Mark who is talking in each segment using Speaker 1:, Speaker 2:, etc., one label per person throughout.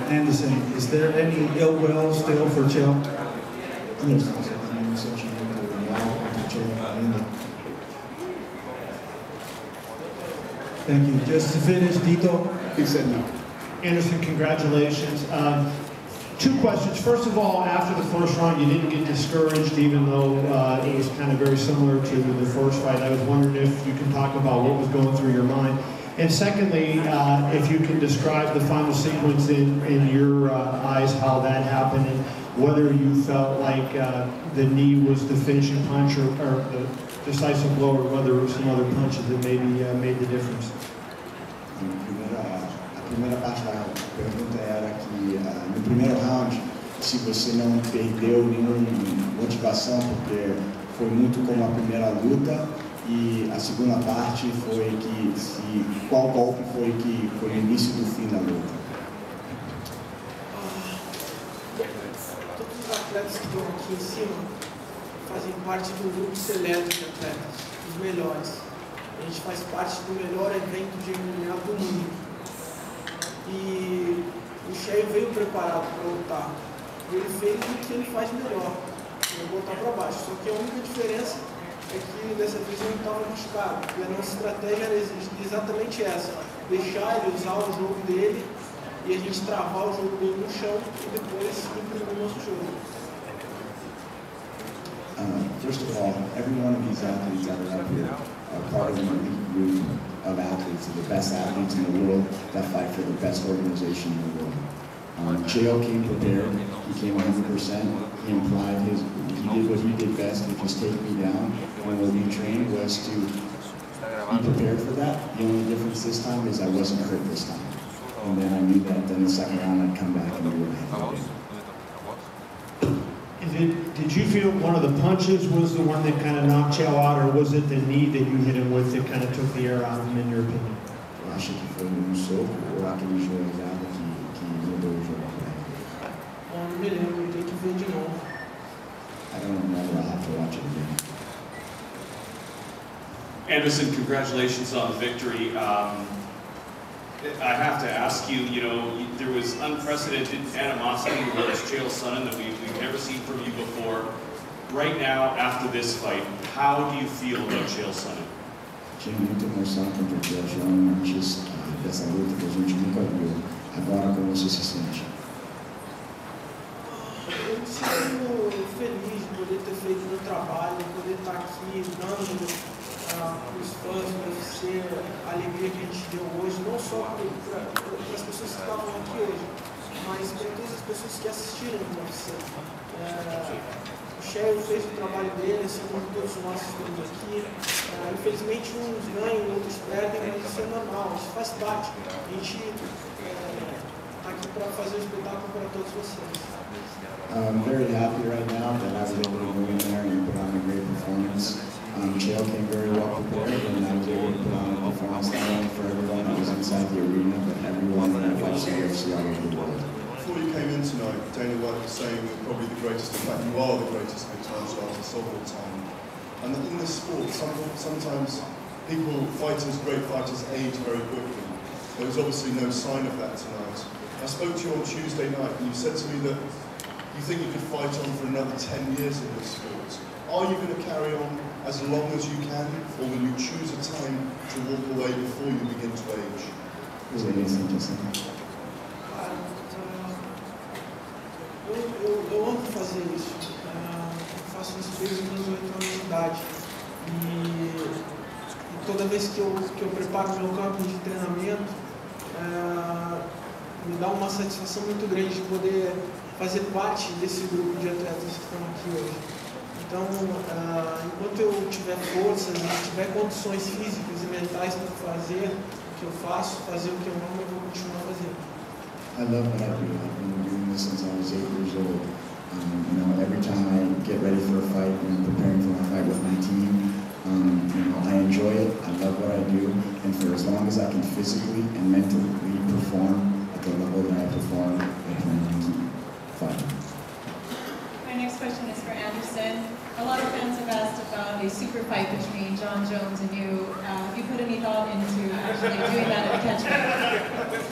Speaker 1: Anderson, is there any ill will still for Chael?
Speaker 2: Yes, um, sentimento real contra Chael ainda.
Speaker 1: Thank you. Just to finish, Dito?
Speaker 2: He said no.
Speaker 3: Anderson, congratulations. Two questions. First of all, after the first round, you didn't get discouraged, even though it was kind of very similar to the first fight. I was wondering if you can talk about what was going through your mind. And secondly, if you can describe the final sequence in your eyes, how that happened, and whether you felt like the knee was the finishing punch or the decisive blow, or whether there were some other punches that maybe made the difference.
Speaker 2: A primeira parte da pergunta era que no primeiro round, se você não perdeu nenhuma motivação, porque foi muito como a primeira luta, e a segunda parte foi que qual golpe foi que foi o início do fim da luta.
Speaker 4: Todos os atletas que estão aqui em cima fazem parte do grupo seleto de atletas, os melhores. A gente faz parte do melhor evento de MMA do mundo. E o Cheio veio preparado para lutar. Ele fez o que ele faz melhor, ele botar para baixo. Só que a única diferença é que dessa vez eu não estava machucado. E a nossa estratégia era exatamente essa: deixar ele usar o jogo dele e a gente travar o jogo dele no chão e depois imprimir o nosso jogo.
Speaker 2: First of all, every one of these athletes that are up here are part of an elite group of athletes, the best athletes in the world that fight for the best organization in the world. Chael came prepared, he came 100%, he implied he did what he did best, which was take me down, and what we trained was to be prepared for that. The only difference this time is I wasn't hurt this time. And then I knew that then the second round I'd come back and do it.
Speaker 3: Did you feel one of the punches was the one that kind of knocked Chael out, or was it the knee that you hit him with that kind of took the air out of him, in your opinion?
Speaker 2: Eu acho que foi soco ou aquele joelhado que mudou o jogo.
Speaker 4: Não me lembro, tem que ver de novo.
Speaker 2: I don't remember, I'll have to watch it again.
Speaker 5: Anderson, congratulations on the victory. I have to ask you, there was unprecedented animosity towards Chael Sonnen that we've never seen from you before. Right now, after this fight, how do you feel about Chael Sonnen?
Speaker 2: Tinha muita emoção contra o Chael Sonnen antes dessa luta que a gente nunca viu. Agora, como você se sente?
Speaker 4: Eu me sinto feliz de poder ter feito o meu trabalho, poder estar aqui dando para os fãs do UFC a alegria que a gente deu hoje, não só para as pessoas que estavam aqui hoje, mas para todas as pessoas que assistiram no UFC. O Cheio fez o trabalho dele, assim como todos nós estamos aqui. Infelizmente uns ganham, outros perdem, mas isso é normal, isso faz parte. A gente está aqui para fazer o espetáculo para todos vocês.
Speaker 2: I'm very happy right now that I was able to go in there and put on a great performance. Chael came very well prepared, and I was able to put on a performance not only for everyone that was inside the arena, but everyone that fights the UFC all over the world.
Speaker 6: Before you came in tonight, Dana White was saying you're probably the greatest, in fact you are the greatest mixed martial artist of all time. And in this sport, sometimes great fighters age very quickly. There was obviously no sign of that tonight. I spoke to you on Tuesday night, and you said to me that you think you could fight on for another 10 years in this sport. Are you going to carry on as long as you can, or will you choose a time to walk away before you begin to age?
Speaker 4: Eu amo fazer isso. Eu faço isso desde os meus 8 anos de idade. E toda vez que eu preparo meu campo de treinamento, me dá uma satisfação muito grande de poder fazer parte desse grupo de atletas que estão aqui hoje. Então, enquanto eu tiver forças e tiver condições físicas e mentais para fazer o que eu faço, fazer o que eu amo, eu vou continuar fazendo.
Speaker 2: I love what I do. I've been doing this since I was 8 years old. Every time I get ready for a fight and preparing for my fight with my team, I enjoy it. I love what I do, and for as long as I can physically and mentally perform at the level that I perform, I plan to keep fighting.
Speaker 7: My next question is for Anderson. A lot of fans have asked about a super fight between John Jones and you. Have you put any thought into actually doing that at the catch weight?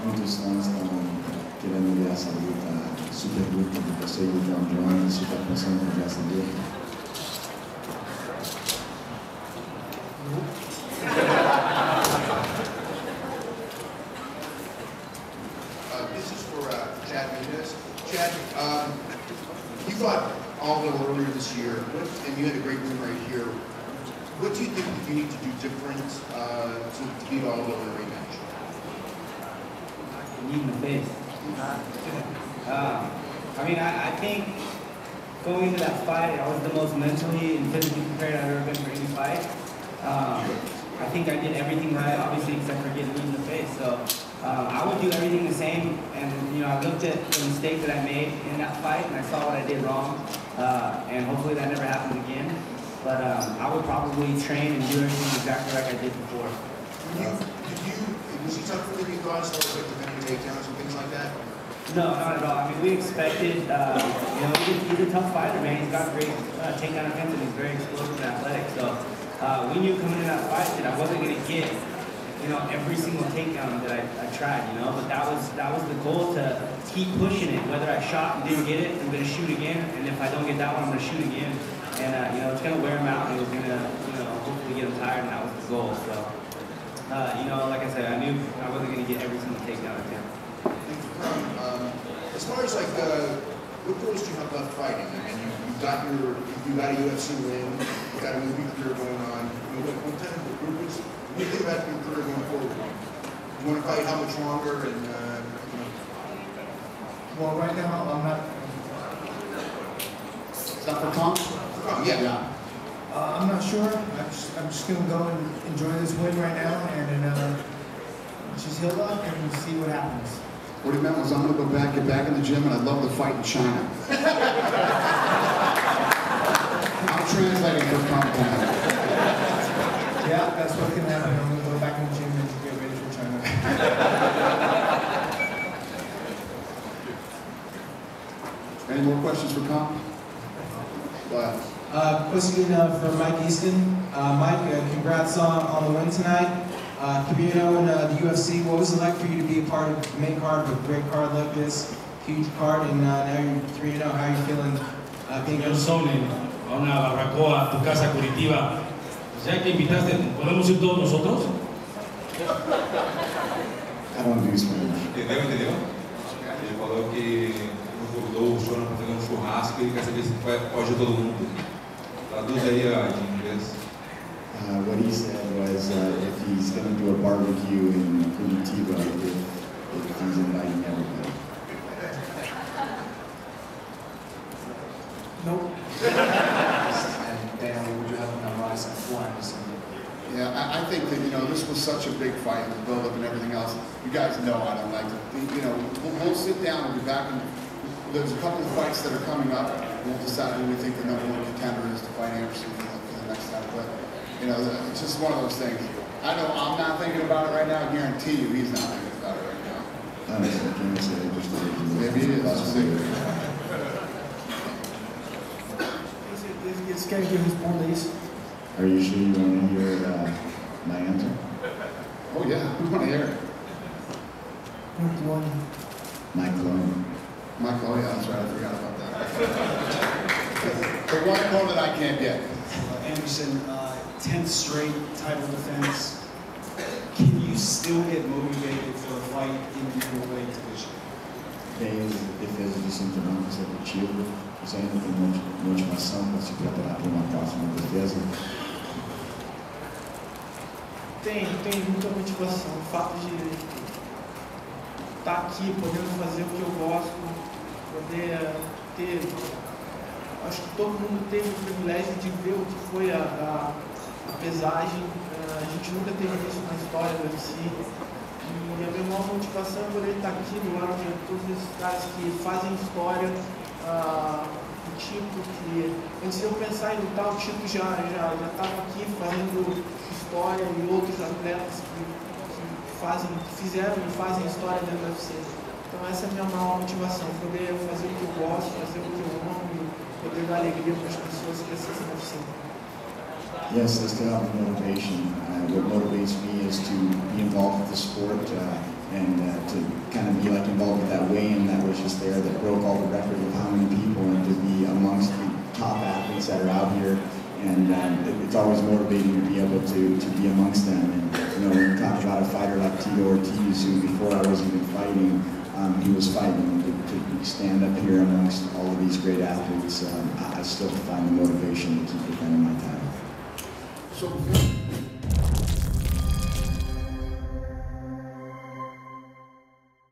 Speaker 2: muitos fãs estão querendo ver essa luta, super luta de você e o John Jones, você está pensando em ver essa luta?
Speaker 8: This is for Chad Mendez. Chad, you fought Aldo earlier this year, and you had a great win right here. What do you think you need to do different to beat Aldo in a rematch?
Speaker 9: Knee in the face. I mean, I think going into that fight, I was the most mentally and physically prepared I've ever been for any fight. I think I did everything right, obviously, except for getting knee in the face. So I would do everything the same. And you know, I looked at the mistake that I made in that fight, and I saw what I did wrong. And hopefully that never happens again. But I would probably train and do everything exactly like I did before.
Speaker 8: Was he tough for you guys, like defending takedowns and things like that?
Speaker 9: No, not at all. I mean, we expected, you know, he's a tough fighter, man. He's got great takedown defense and he's very explosive and athletic. So we knew coming in that fight that I wasn't going to get, you know, every single takedown that I tried, you know. But that was the goal, to keep pushing it. Whether I shot and didn't get it, I'm going to shoot again. And if I don't get that one, I'm going to shoot again. And, you know, it's going to wear him out and it was going to, you know, hopefully get him tired, and that was the goal. So, you know, like I said, I knew I wasn't going to get every single takedown again.
Speaker 8: As far as like what goals do you have left fighting? I mean, you got a UFC win, you got a movie career going on. You know, what do you think about your career going forward? You want to fight how much longer? And you know?
Speaker 10: Well, right now I'm not.
Speaker 8: Is that for Tom? Yeah.
Speaker 10: I'm not sure. I'm just gonna go and enjoy this win right now, and then just heal up and see what happens.
Speaker 11: What he meant was, I'm going to get back in the gym, and I'd love to fight in China. I'm translating for compliment.
Speaker 10: Yeah, that's what's going to happen. I'm going to go back in the gym and get ready for China.
Speaker 11: Any more questions for Comp? Go ahead.
Speaker 12: Question for Mike Easton. Mike, congrats on the win tonight. Camino and the UFC, what was it like for you to be a part of the main card with a great card like this, huge card, and now you're 3-0, how are you feeling being
Speaker 13: Anderson, a una barbacoa a tu casa Curitiba, ya que invitaste, ¿podemos ir todos nosotros?
Speaker 2: I don't do Spanish.
Speaker 14: Entendeu? Ele falou que nos convidou o show para fazer um churrasco e ele quer saber se pode ir todo mundo. Traduz aí em inglês.
Speaker 2: What he said was if he's going to do a barbecue in Curitiba, if he's inviting everybody.
Speaker 10: Nope.
Speaker 15: And Dan, would you have an advice for Anderson?
Speaker 11: Yeah, I think that, you know, this was such a big fight, the build-up and everything else. You guys know I don't like it. You know, we'll sit down and be back, and there's a couple of fights that are coming up. We'll decide who we think the #1 contender is to fight Anderson for the next time. But, you know, it's just one of those things. I know I'm not thinking about it right now. I guarantee you he's not thinking about it right now.
Speaker 2: Honestly, I can't say I just
Speaker 11: Maybe it is.
Speaker 4: Eles querem que eu responda isso?
Speaker 2: Are you sure you want to hear my answer?
Speaker 11: Oh yeah, we want to hear it.
Speaker 2: My clone.
Speaker 11: Oh yeah, that's right, I forgot about that. The one clone that I can't get.
Speaker 15: Anderson, 10th straight title defense. Can you still get motivated for a fight in the middleweight division?
Speaker 2: Defesa de cinturão consecutivo, isso ainda tem motivação para se preparar para uma próxima defesa?
Speaker 4: Tem muita motivação. O fato de estar aqui, podendo fazer o que eu gosto, poder ter... Acho que todo mundo teve o privilégio de ver o que foi a pesagem. A gente nunca teve isso na história do UFC. E a minha maior motivação é poder estar aqui do lado de todos esses caras que fazem história. O Tito, que antes de eu pensar em lutar, o Tito já estava aqui fazendo história, e outros atletas que fizeram e fazem história dentro do UFC. Então essa é a minha maior motivação, poder fazer o que eu gosto, fazer o que eu amo, e poder dar alegria para as pessoas que assistem o UFC.
Speaker 2: Yes, I still have motivation. what motivates me is to be involved with the sport and to kind of be like involved with that weigh-in that was just there that broke all the records of how many people, and to be amongst the top athletes that are out here. And it's always motivating to be able to be amongst them. And you know, when you talk about a fighter like Tito Ortiz, who before I was even fighting, he was fighting. To stand up here amongst all of these great athletes, I still find the motivation to keep defending my title.
Speaker 8: So